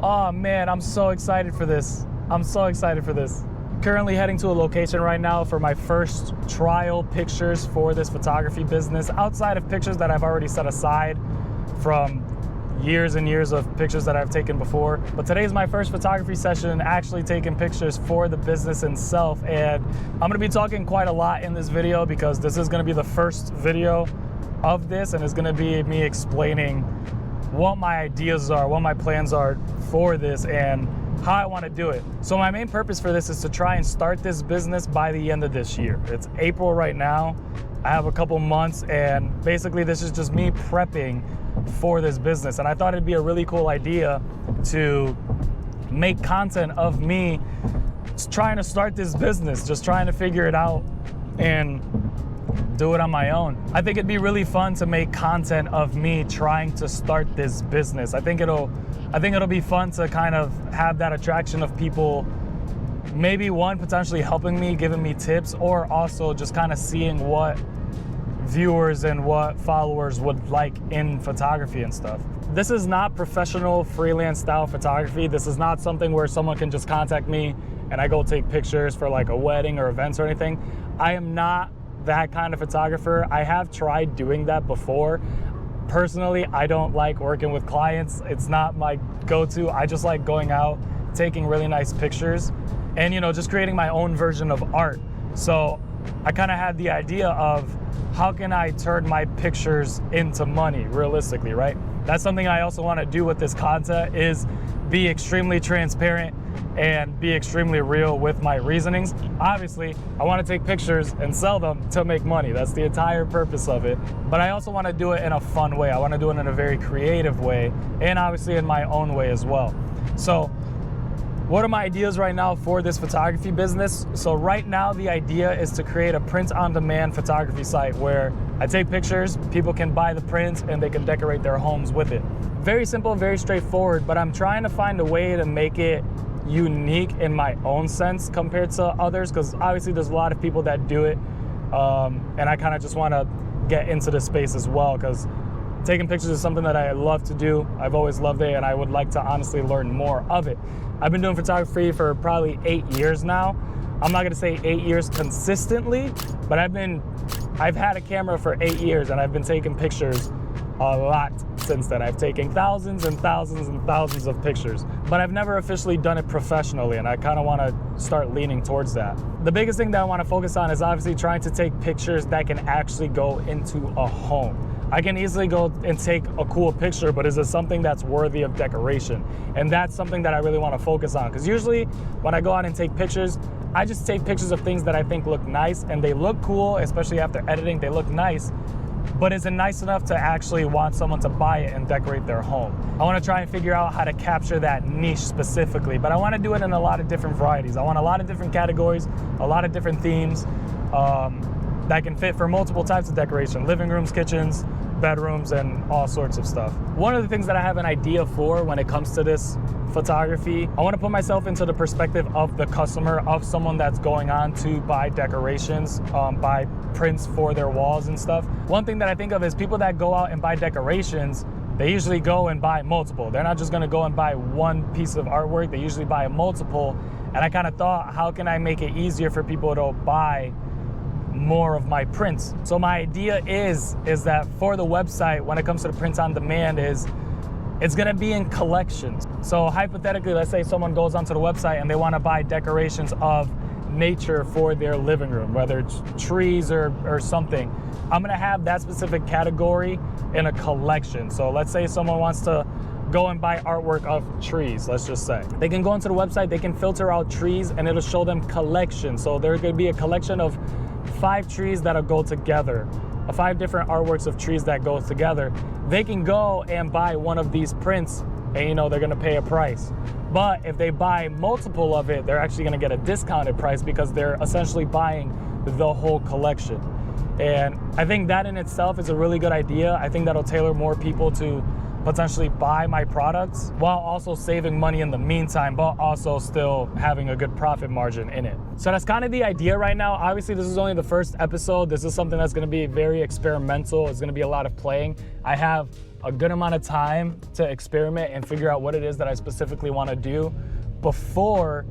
Oh man, I'm so excited for this. I'm so excited for this. Currently heading to a location right now for my first trial pictures for this photography business, outside of pictures that I've already set aside from years and years of pictures that I've taken before. But today's my first photography session actually taking pictures for the business itself. And I'm gonna be talking quite a lot in this video because this is gonna be the first video of this, and it's gonna be me explaining what my ideas are, what my plans are for this, and how I want to do it. So my main purpose for this is to try and start this business by the end of this year. It's April right now. I have a couple months, and basically this is just me prepping for this business. And I thought it'd be a really cool idea to make content of me trying to start this business, just trying to figure it out and do it on my own. I think it'd be really fun to make content of me trying to start this business. I think it'll be fun to kind of have that attraction of people, maybe one, potentially helping me, giving me tips, or also just kind of seeing what viewers and what followers would like in photography and stuff. This is not professional freelance style photography. This is not something where someone can just contact me and I go take pictures for like a wedding or events or anything. I am not that kind of photographer. I have tried doing that before. Personally, I don't like working with clients. It's not my go-to. I just like going out, taking really nice pictures, and just creating my own version of art. So I kind of had the idea of how can I turn my pictures into money realistically, right? That's something I also want to do with this content, is be extremely transparent and be extremely real with my reasonings. Obviously, I want to take pictures and sell them to make money. That's the entire purpose of it. But I also want to do it in a fun way. I want to do it in a very creative way, and obviously in my own way as well. So what are my ideas right now for this photography business? So right now the idea is to create a print-on-demand photography site where I take pictures, people can buy the prints, and they can decorate their homes with it. Very simple, very straightforward, but I'm trying to find a way to make it unique in my own sense compared to others, because obviously there's a lot of people that do it, and I kind of just want to get into this space as well, because taking pictures is something that I love to do. I've always loved it, and I would like to honestly learn more of it. I've been doing photography for probably 8 years now. I'm not gonna say 8 years consistently, but I've had a camera for 8 years, and I've been taking pictures a lot since then. I've taken thousands and thousands and thousands of pictures, but I've never officially done it professionally, and I kind of want to start leaning towards that. The biggest thing that I want to focus on is obviously trying to take pictures that can actually go into a home. I can easily go and take a cool picture, but is it something that's worthy of decoration? And that's something that I really want to focus on, because usually when I go out and take pictures, I just take pictures of things that I think look nice, and they look cool, especially after editing, they look nice. But is it nice enough to actually want someone to buy it and decorate their home? I want to try and figure out how to capture that niche specifically, but I want to do it in a lot of different varieties. I want a lot of different categories, a lot of different themes that can fit for multiple types of decoration: living rooms, kitchens, bedrooms, and all sorts of stuff. One of the things that I have an idea for when it comes to this photography, I want to put myself into the perspective of the customer, of someone that's going on to buy decorations, buy prints for their walls and stuff. One thing that I think of is people that go out and buy decorations, they usually go and buy multiple. They're not just going to go and buy one piece of artwork, they usually buy a multiple. And I kind of thought, how can I make it easier for people to buy more of my prints? So my idea is that for the website, when it comes to the prints on demand, it's gonna be in collections. So hypothetically, let's say someone goes onto the website and they wanna buy decorations of nature for their living room, whether it's trees or something. I'm gonna have that specific category in a collection. So let's say someone wants to go and buy artwork of trees, let's just say. They can go onto the website, they can filter out trees, and it'll show them collections. So there's gonna be a collection of 5 trees that'll go together, 5 different artworks of trees that go together. They can go and buy one of these prints, and they're gonna pay a price. But if they buy multiple of it, they're actually gonna get a discounted price because they're essentially buying the whole collection. And I think that in itself is a really good idea. I think that'll tailor more people to potentially buy my products while also saving money in the meantime, but also still having a good profit margin in it. So that's kind of the idea right now. Obviously, this is only the first episode. This is something that's gonna be very experimental. It's gonna be a lot of playing. I have a good amount of time to experiment and figure out what it is that I specifically want to do before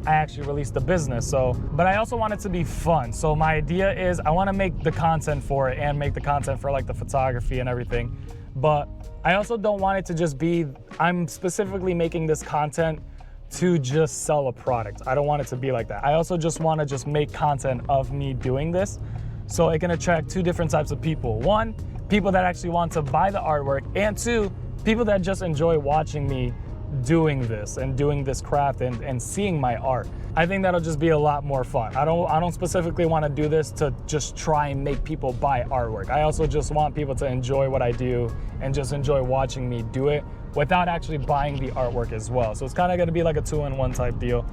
I actually release the business. So, but I also want it to be fun. So my idea is I want to make the content for it and make the content for like the photography and everything. But I also don't want it to just be, I'm specifically making this content to just sell a product. I don't want it to be like that. I also just want to just make content of me doing this so it can attract two different types of people. One, people that actually want to buy the artwork, and two, people that just enjoy watching me doing this and doing this craft and seeing my art. I think that'll just be a lot more fun. I don't specifically want to do this to just try and make people buy artwork. I also just want people to enjoy what I do and just enjoy watching me do it without actually buying the artwork as well. So it's kind of going to be like a 2-in-1 type deal.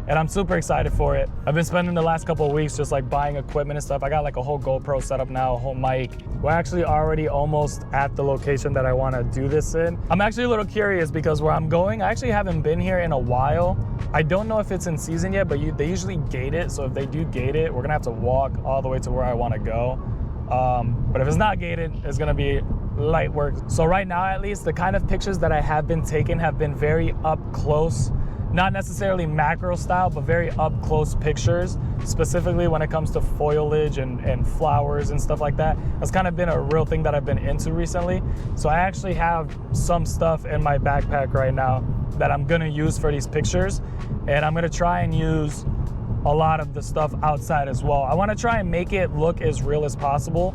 And I'm super excited for it. I've been spending the last couple of weeks just like buying equipment and stuff. I got like a whole GoPro setup now, a whole mic. We're actually already almost at the location that I want to do this in. I'm actually a little curious because where I'm going, I actually haven't been here in a while. I don't know if it's in season yet, but they usually gate it. So if they do gate it, we're gonna have to walk all the way to where I want to go. But if it's not gated, it's gonna be light work. So right now, at least, the kind of pictures that I have been taking have been very up close. Not necessarily macro style, but very up close pictures, specifically when it comes to foliage and flowers and stuff like that. That's kind of been a real thing that I've been into recently. So I actually have some stuff in my backpack right now that I'm gonna use for these pictures. And I'm gonna try and use a lot of the stuff outside as well. I wanna try and make it look as real as possible.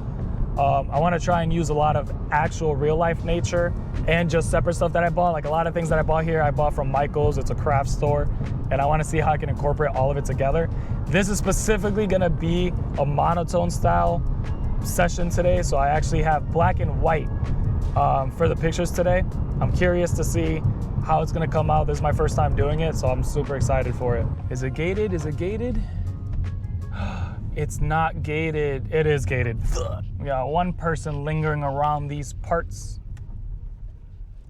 I want to try and use a lot of actual real life nature and just separate stuff that I bought. Like a lot of things that I bought here, I bought from Michael's. It's a craft store, and I want to see how I can incorporate all of it together. This is specifically going to be a monotone style session today. So I actually have black and white for the pictures today. I'm curious to see how it's going to come out. This is my first time doing it, so I'm super excited for it. Is it gated? Is it gated? It's not gated. It is gated. We got one person lingering around these parts.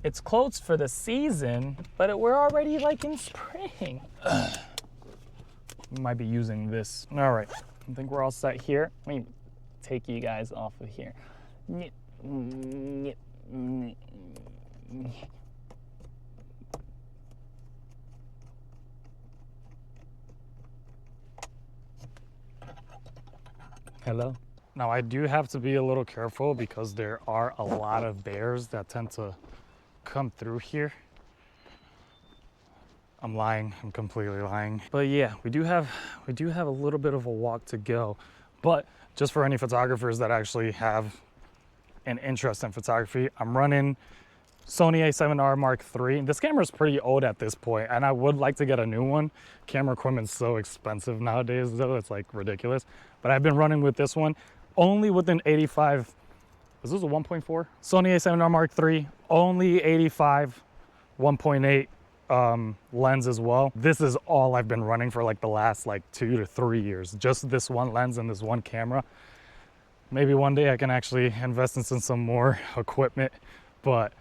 It's closed for the season, but we're already like in spring. We might be using this. All right, I think we're all set here. Let me take you guys off of here. Hello. Now I do have to be a little careful because there are a lot of bears that tend to come through here. I'm lying, I'm completely lying. But yeah, we do have a little bit of a walk to go. But just for any photographers that actually have an interest in photography, I'm running Sony a7R Mark III. This camera is pretty old at this point, and I would like to get a new one. Camera equipment's so expensive nowadays though, it's like ridiculous. But I've been running with this one, only with an 85, is this a 1.4? Sony a7R Mark III, only 85, 1.8 lens as well. This is all I've been running for like the last like 2 to 3 years. Just this one lens and this one camera. Maybe one day I can actually invest in some more equipment, but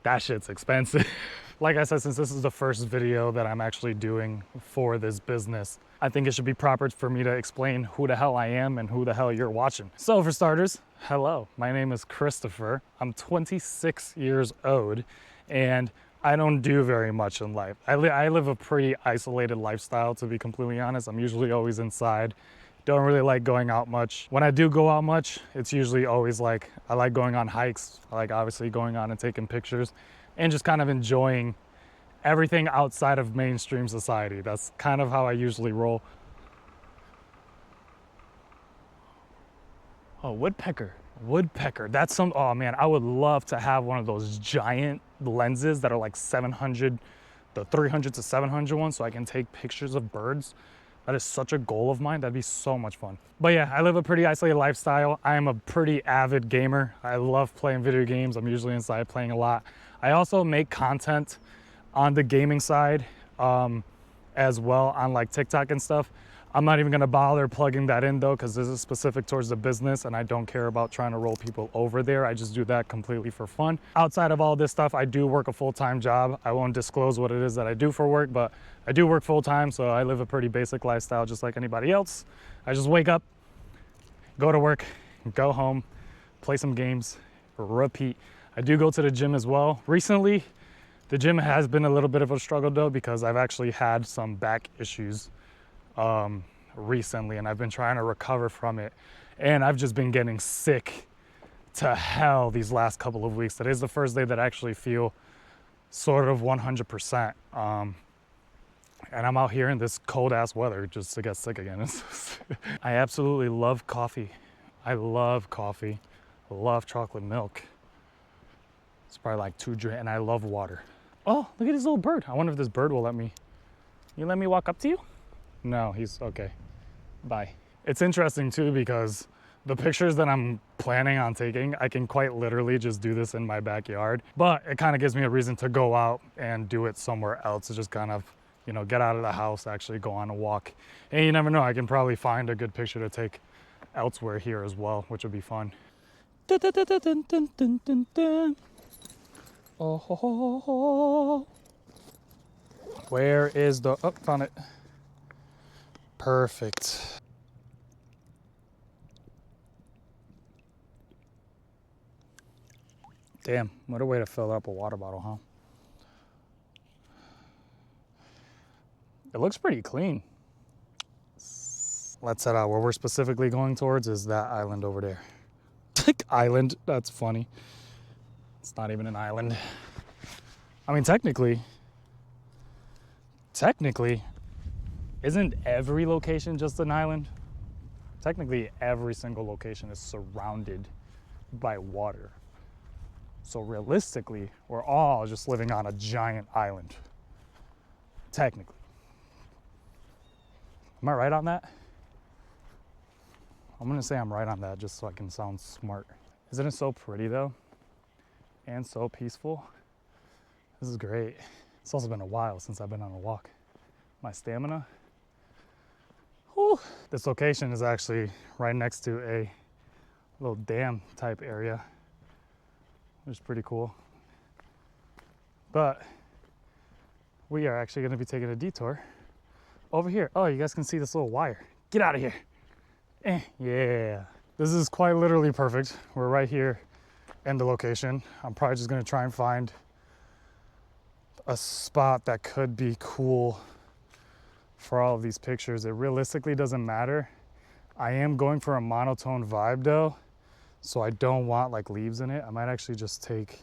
that shit's expensive. Like I said, since this is the first video that I'm actually doing for this business, I think it should be proper for me to explain who the hell I am and who the hell you're watching. So for starters, hello, my name is Christopher. I'm 26 years old and I don't do very much in life. I live a pretty isolated lifestyle, to be completely honest. I'm usually always inside. Don't really like going out much. When I do go out much, it's usually always like, I like going on hikes. I like obviously going on and taking pictures and just kind of enjoying everything outside of mainstream society. That's kind of how I usually roll. Oh, woodpecker. Woodpecker. That's some, oh man, I would love to have one of those giant lenses that are like 700, the 300 to 700 ones, so I can take pictures of birds. That is such a goal of mine. That'd be so much fun. But yeah, I live a pretty isolated lifestyle. I am a pretty avid gamer. I love playing video games. I'm usually inside playing a lot. I also make content on the gaming side as well on like TikTok and stuff. I'm not even gonna bother plugging that in though, because this is specific towards the business and I don't care about trying to roll people over there. I just do that completely for fun. Outside of all this stuff, I do work a full-time job. I won't disclose what it is that I do for work, but I do work full-time, so I live a pretty basic lifestyle just like anybody else. I just wake up, go to work, go home, play some games, repeat. I do go to the gym as well. Recently, the gym has been a little bit of a struggle though, because I've actually had some back issues recently, and I've been trying to recover from it. And I've just been getting sick to hell these last couple of weeks. Today is the first day that I actually feel sort of 100%. And I'm out here in this cold ass weather just to get sick again. I absolutely love coffee. I love coffee. I love chocolate milk. It's probably like 2 drinks, and I love water. Oh, look at this little bird. I wonder if this bird will let me. You let me walk up to you? No, he's okay. Bye. It's interesting too, because the pictures that I'm planning on taking, I can quite literally just do this in my backyard, but it kind of gives me a reason to go out and do it somewhere else, to just kind of, you know, get out of the house, actually go on a walk. And you never know, I can probably find a good picture to take elsewhere here as well, which would be fun. Oh, where is the, oh, found it. Perfect. Damn, what a way to fill up a water bottle, huh? It looks pretty clean. Let's head out. Where we're specifically going towards is that island over there. Island, that's funny. It's not even an island. I mean, technically, isn't every location just an island? Technically, every single location is surrounded by water. So realistically, we're all just living on a giant island. Technically. Am I right on that? I'm gonna say I'm right on that just so I can sound smart. Isn't it so pretty though? And so peaceful. This is great. It's also been a while since I've been on a walk. My stamina. Whew. This location is actually right next to a little dam type area, which is pretty cool. But we are actually gonna be taking a detour over here. Oh, you guys can see this little wire. Get out of here. Yeah. This is quite literally perfect. We're right here in the location. I'm probably just gonna try and find a spot that could be cool for all of these pictures. It realistically doesn't matter. I am going for a monotone vibe though, so I don't want like leaves in it. I might actually just take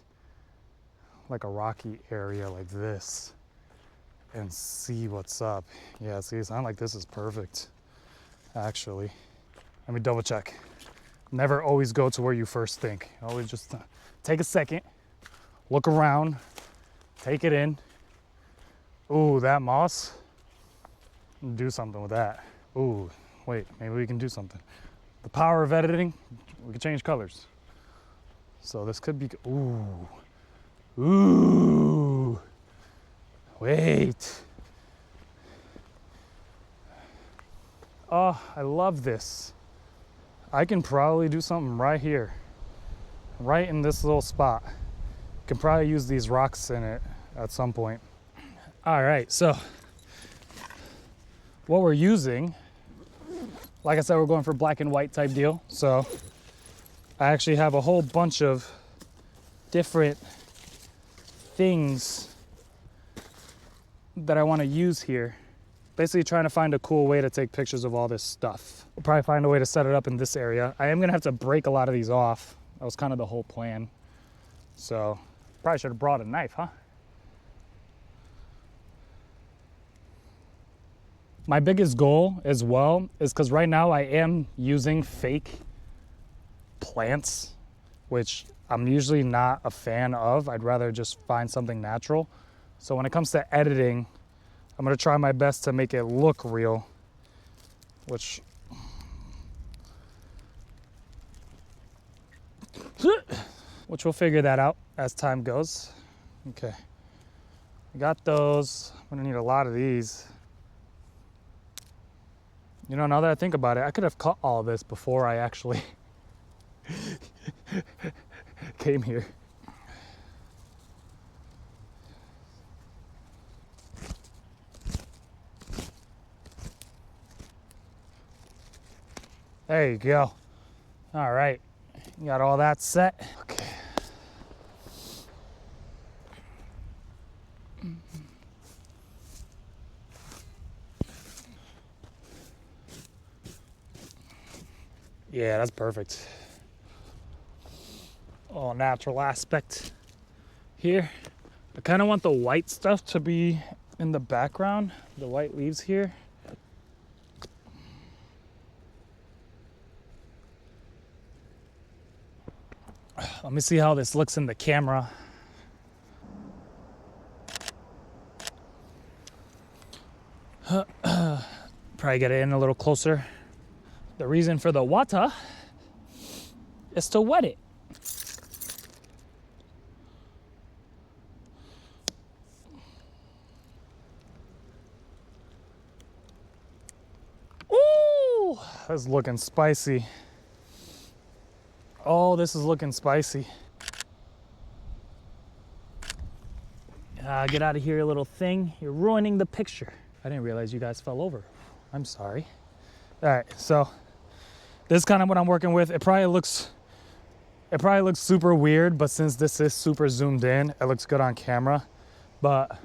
like a rocky area like this and see what's up. Yeah, see, it sounds like this is perfect, actually. Let me double check. Never always go to where you first think. Always just take a second, look around, take it in. Ooh, that moss. Do something with that. Ooh, wait, maybe we can do something. The power of editing, we can change colors. So this could be, ooh, wait. Oh, I love this. I can probably do something right here, right in this little spot. Can probably use these rocks in it at some point. All right, so what we're using, like I said, we're going for black and white type deal. So I actually have a whole bunch of different things that I want to use here. Basically trying to find a cool way to take pictures of all this stuff. We'll probably find a way to set it up in this area. I am gonna have to break a lot of these off. That was kind of the whole plan. So probably should have brought a knife, huh? My biggest goal as well is, because right now I am using fake plants, which I'm usually not a fan of. I'd rather just find something natural. So when it comes to editing, I'm gonna try my best to make it look real, which we'll figure that out as time goes. Okay, I got those. I'm gonna need a lot of these. You know, now that I think about it, I could have cut all this before I actually came here. There you go. All right, you got all that set. Okay, Yeah, that's perfect. Oh, natural aspect here. I kind of want the white stuff to be in the background, the white leaves here. Let me see how this looks in the camera. Probably get it in a little closer. The reason for the water is to wet it. Ooh, this is looking spicy. Oh, this is looking spicy. Get out of here, you little thing. You're ruining the picture. I didn't realize you guys fell over. I'm sorry. All right, so this is kind of what I'm working with. It probably looks super weird, but since this is super zoomed in, it looks good on camera. But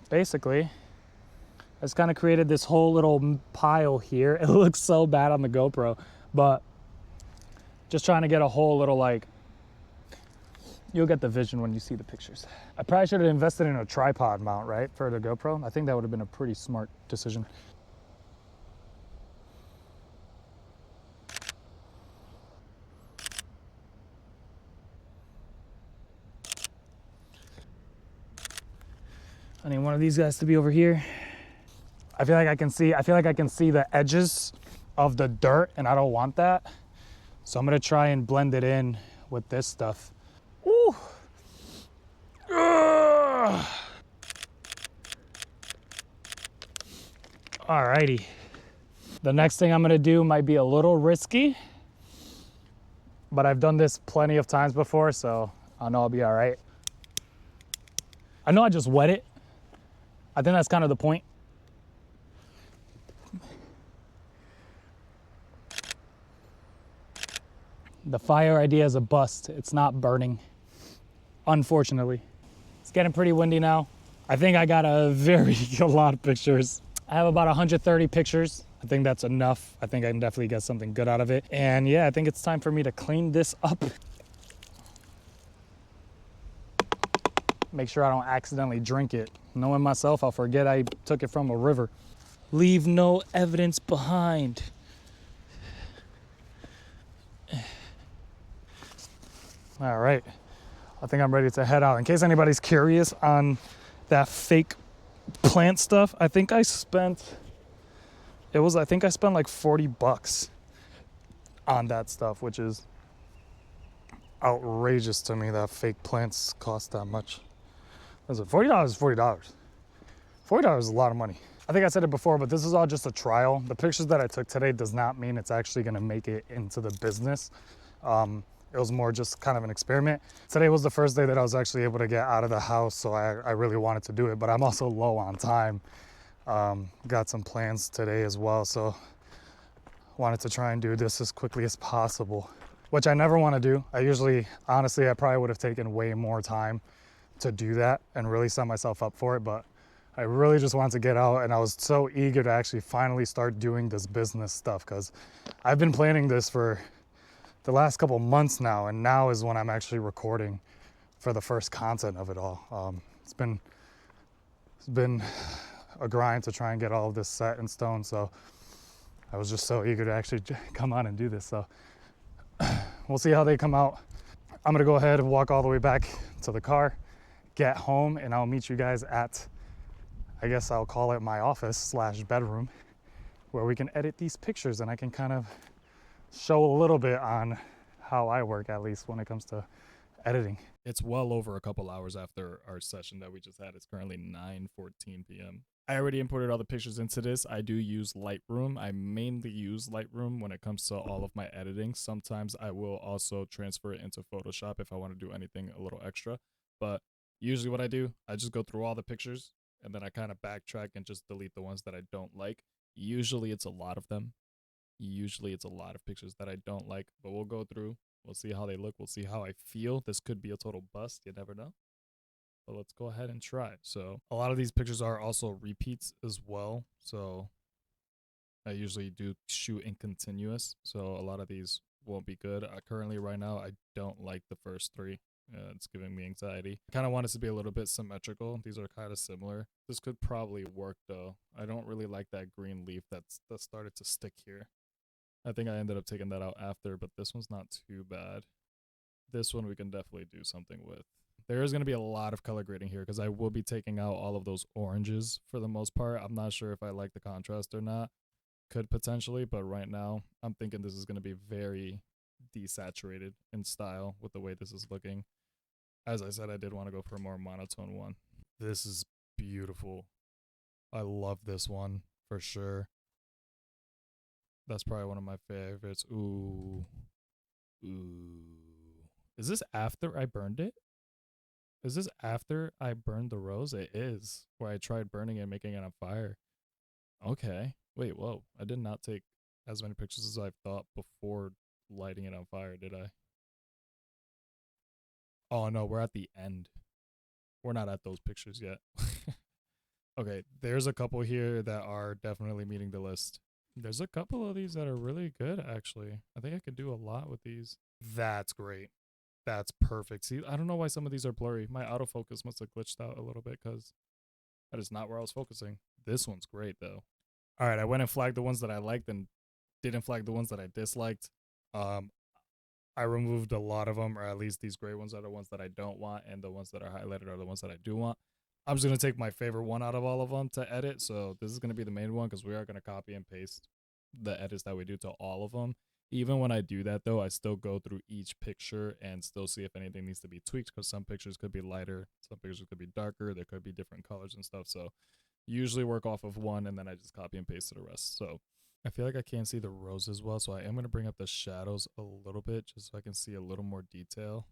basically, I just kind of created this whole little pile here. It looks so bad on the GoPro, but just trying to get a whole little, like, you'll get the vision when you see the pictures. I probably should have invested in a tripod mount, right, for the GoPro. I think that would have been a pretty smart decision. I need one of these guys to be over here. I feel like I can see the edges of the dirt, and I don't want that. So I'm gonna try and blend it in with this stuff. Ooh. Ugh. Alrighty. The next thing I'm gonna do might be a little risky, but I've done this plenty of times before, so I know I'll be all right. I know I just wet it. I think that's kind of the point. The fire idea is a bust. It's not burning, unfortunately. It's getting pretty windy now. I think I got a lot of pictures. I have about 130 pictures. I think that's enough. I think I can definitely get something good out of it. And yeah, I think it's time for me to clean this up. Make sure I don't accidentally drink it. Knowing myself, I'll forget I took it from a river. Leave no evidence behind. All right, I think I'm ready to head out. In case anybody's curious on that fake plant stuff, I think I spent like 40 bucks on that stuff, which is outrageous to me that fake plants cost that much. Listen, $40 is $40. $40 is a lot of money. I think I said it before, but this is all just a trial. The pictures that I took today does not mean it's actually gonna make it into the business. It was more just kind of an experiment. Today was the first day that I was actually able to get out of the house, so I really wanted to do it, but I'm also low on time. Got some plans today as well, so wanted to try and do this as quickly as possible, which I never want to do. Honestly, I probably would have taken way more time to do that and really set myself up for it, but I really just wanted to get out, and I was so eager to actually finally start doing this business stuff, because I've been planning this for the last couple months now, and now is when I'm actually recording for the first content of it all. It's been a grind to try and get all of this set in stone, so I was just so eager to actually come on and do this. So we'll see how they come out. I'm gonna go ahead and walk all the way back to the car, get home, and I'll meet you guys at, I guess I'll call it my office / bedroom, where we can edit these pictures and I can kind of show a little bit on how I work, at least when it comes to editing. It's well over a couple hours after our session that we just had. It's currently 9:14 p.m. I already imported all the pictures into this. I do use Lightroom. I mainly use Lightroom when it comes to all of my editing. Sometimes I will also transfer it into Photoshop if I want to do anything a little extra. But usually what I do, I just go through all the pictures and then I kind of backtrack and just delete the ones that I don't like. Usually it's a lot of them. Usually it's a lot of pictures that I don't like, but we'll go through. We'll see how they look. We'll see how I feel. This could be a total bust. You never know. but let's go ahead and try. So a lot of these pictures are also repeats as well. So I usually do shoot in continuous. So a lot of these won't be good. Currently right now, I don't like the first three. It's giving me anxiety. I kind of want it to be a little bit symmetrical. These are kind of similar. This could probably work though. I don't really like that green leaf that started to stick here. I think I ended up taking that out after, but this one's not too bad. This one we can definitely do something with. There is going to be a lot of color grading here because I will be taking out all of those oranges for the most part. I'm not sure if I like the contrast or not. Could potentially, but right now I'm thinking this is going to be very desaturated in style with the way this is looking. As I said, I did want to go for a more monotone one. This is beautiful. I love this one for sure. That's probably one of my favorites. Ooh. Is this after I burned it? Is this after I burned the rose? It is. Where I tried burning it, making it on fire. Okay. Wait, whoa. I did not take as many pictures as I thought before lighting it on fire, did I? Oh no, we're at the end. We're not at those pictures yet. Okay, there's a couple here that are definitely meeting the list. There's a couple of these that are really good, actually. I think I could do a lot with these. That's great. That's perfect. See, I don't know why some of these are blurry. My autofocus must have glitched out a little bit because that is not where I was focusing. This one's great, though. All right, I went and flagged the ones that I liked and didn't flag the ones that I disliked. I removed a lot of them, or at least these gray ones are the ones that I don't want, and the ones that are highlighted are the ones that I do want. I'm just going to take my favorite one out of all of them to edit. So this is going to be the main one because we are going to copy and paste the edits that we do to all of them. Even when I do that, though, I still go through each picture and still see if anything needs to be tweaked because some pictures could be lighter, some pictures could be darker, there could be different colors and stuff. So usually work off of one and then I just copy and paste to the rest. So I feel like I can't see the rose as well, so I am going to bring up the shadows a little bit just so I can see a little more detail.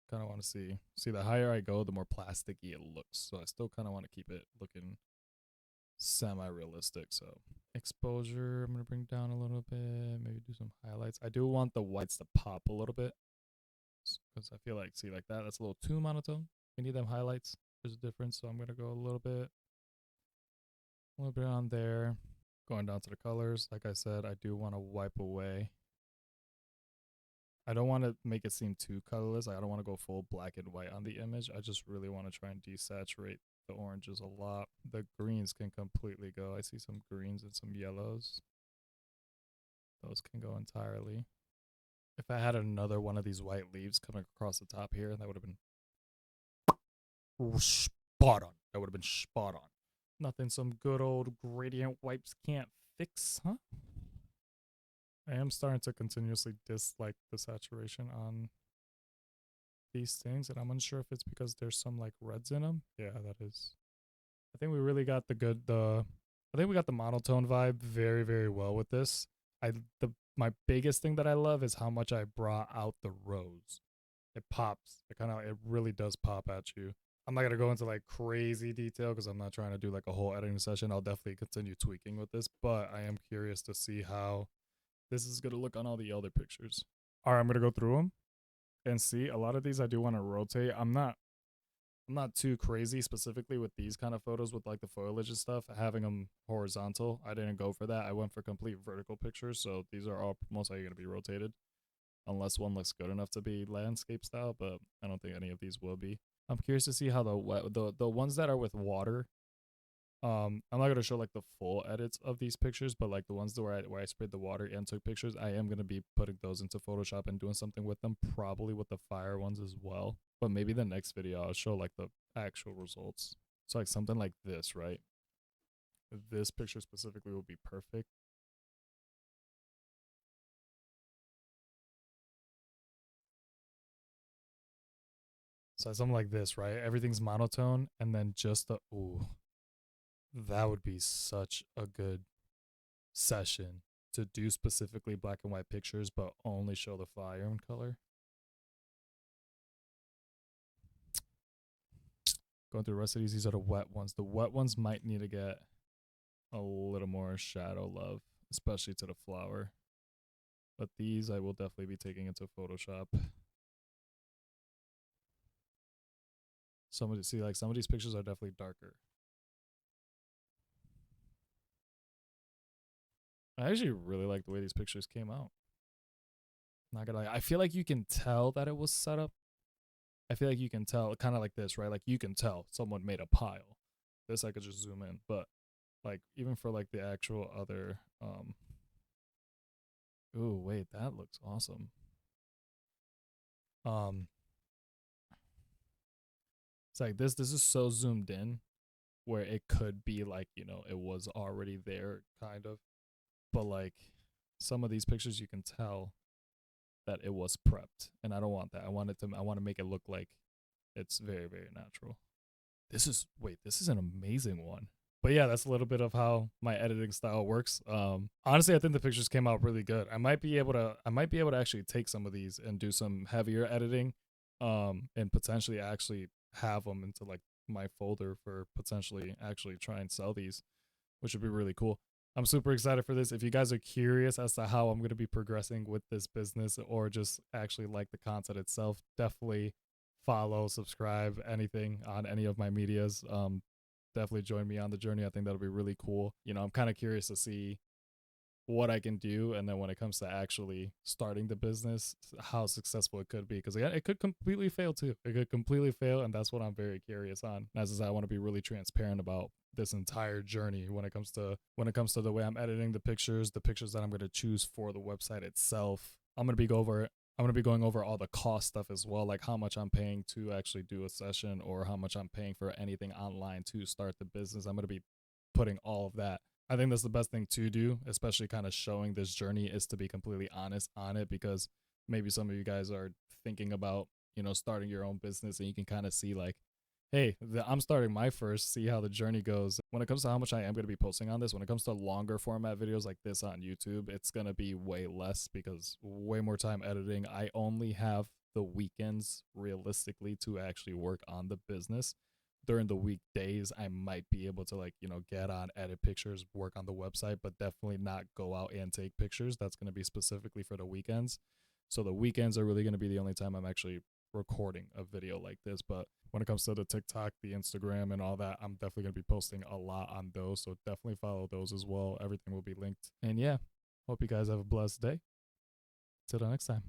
Kind of want to see the higher I go, the more plasticky it looks. So I still kind of want to keep it looking semi-realistic. So exposure, I'm going to bring down a little bit, maybe do some highlights. I do want the whites to pop a little bit because I feel like, see, like that's a little too monotone. We need them highlights. There's a difference, so I'm going to go a little bit on there. Going down to the colors, like I said, I do want to wipe away. I don't want to make it seem too colorless. I don't want to go full black and white on the image. I just really want to try and desaturate the oranges a lot. The greens can completely go. I see some greens and some yellows. Those can go entirely. If I had another one of these white leaves coming across the top here, that would have been spot on. That would have been spot on. Nothing some good old gradient wipes can't fix, huh? I am starting to continuously dislike the saturation on these things, and I'm unsure if it's because there's some like reds in them. Yeah, that is. I think we really got I think we got the monotone vibe very, very well with this. My biggest thing that I love is how much I brought out the rose. It pops. It really does pop at you. I'm not gonna go into like crazy detail because I'm not trying to do like a whole editing session. I'll definitely continue tweaking with this, but I am curious to see how this is gonna look on all the other pictures. All right, I'm gonna go through them and see. A lot of these I do want to rotate. I'm not too crazy specifically with these kind of photos with like the foliage and stuff, having them horizontal. I didn't go for that. I went for complete vertical pictures, so these are all most likely gonna be rotated unless one looks good enough to be landscape style, but I don't think any of these will be. I'm curious to see how the ones that are with water. I'm not gonna show like the full edits of these pictures, but like the ones where I sprayed the water and took pictures, I am gonna be putting those into Photoshop and doing something with them, probably with the fire ones as well. But maybe the next video I'll show like the actual results. So like something like this, right? This picture specifically will be perfect. So something like this, right? Everything's monotone, and then just the ooh. That would be such a good session to do specifically black and white pictures, but only show the fire in color. Going through the rest of these are the wet ones. The wet ones might need to get a little more shadow love, especially to the flower. But these I will definitely be taking into Photoshop. See, like some of these pictures are definitely darker. I actually really like the way these pictures came out. Not gonna lie, I feel like you can tell that it was set up. I feel like you can tell, kind of like this, right? Like you can tell someone made a pile. This I could just zoom in, but like even for like the actual other, ooh, wait, that looks awesome. Um, it's like this is so zoomed in where it could be like, you know, it was already there, kind of, but like some of these pictures you can tell that it was prepped, and I don't want that. I want to make it look like it's very, very natural. This is an amazing one. But yeah, that's a little bit of how my editing style works. Honestly, I think the pictures came out really good. I might be able to actually take some of these and do some heavier editing, and potentially actually have them into like my folder for potentially actually try and sell these, which would be really cool. I'm super excited for this. If you guys are curious as to how I'm going to be progressing with this business or just actually like the content itself, definitely follow, subscribe, anything on any of my medias. Definitely join me on the journey. I think that'll be really cool. You know, I'm kind of curious to see what I can do, and then when it comes to actually starting the business, how successful it could be. Because again, it could completely fail too. It could completely fail, and that's what I'm very curious on. As I want to be really transparent about this entire journey when it comes to the way I'm editing the pictures that I'm going to choose for the website itself. I'm going to be going over all the cost stuff as well, like how much I'm paying to actually do a session or how much I'm paying for anything online to start the business. I'm going to be putting all of that. I think that's the best thing to do, especially kind of showing this journey, is to be completely honest on it, because maybe some of you guys are thinking about, you know, starting your own business, and you can kind of see like, hey, I'm starting my first, see how the journey goes. When it comes to how much I am going to be posting on this, when it comes to longer format videos like this on YouTube, it's going to be way less because way more time editing. I only have the weekends realistically to actually work on the business. During the weekdays, I might be able to, like, you know, get on, edit pictures, work on the website, but definitely not go out and take pictures. That's going to be specifically for the weekends. So the weekends are really going to be the only time I'm actually recording a video like this. But when it comes to the TikTok, the Instagram, and all that, I'm definitely going to be posting a lot on those. So definitely follow those as well. Everything will be linked. And yeah, hope you guys have a blessed day. Till the next time.